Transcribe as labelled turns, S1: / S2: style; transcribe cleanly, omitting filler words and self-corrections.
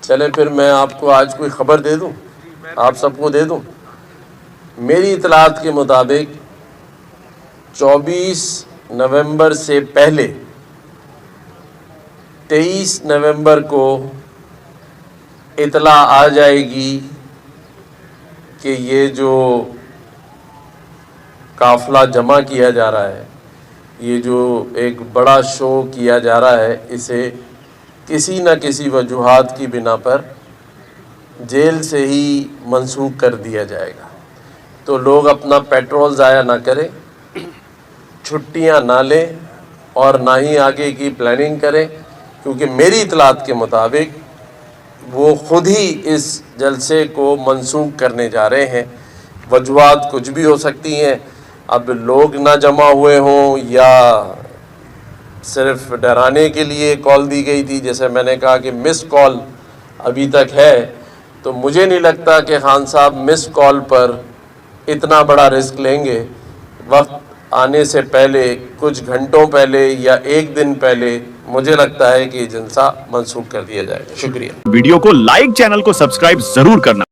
S1: چلیں پھر میں آپ کو آج کوئی خبر دے دوں، آپ سب کو دے دوں۔ میری اطلاعات کے مطابق 24 نومبر سے پہلے 23 نومبر کو اطلاع آ جائے گی کہ یہ جو قافلہ جمع کیا جا رہا ہے، یہ جو ایک بڑا شو کیا جا رہا ہے، اسے کسی نہ کسی وجوہات کی بنا پر جیل سے ہی منسوخ کر دیا جائے گا۔ تو لوگ اپنا پیٹرول ضائع نہ کریں، چھٹیاں نہ لیں اور نہ ہی آگے کی پلاننگ کریں، کیونکہ میری اطلاعات کے مطابق وہ خود ہی اس جلسے کو منسوخ کرنے جا رہے ہیں۔ وجوہات کچھ بھی ہو سکتی ہیں، اب لوگ نہ جمع ہوئے ہوں یا صرف ڈرانے کے لیے کال دی گئی تھی، جیسے میں نے کہا کہ مس کال ابھی تک ہے، تو مجھے نہیں لگتا کہ خان صاحب مس کال پر اتنا بڑا رسک لیں گے۔ وقت آنے سے پہلے، کچھ گھنٹوں پہلے یا ایک دن پہلے مجھے لگتا ہے کہ یہ جلسہ منسوخ کر دیا جائے گا۔ شکریہ۔
S2: ویڈیو کو لائک، چینل کو سبسکرائب ضرور کرنا۔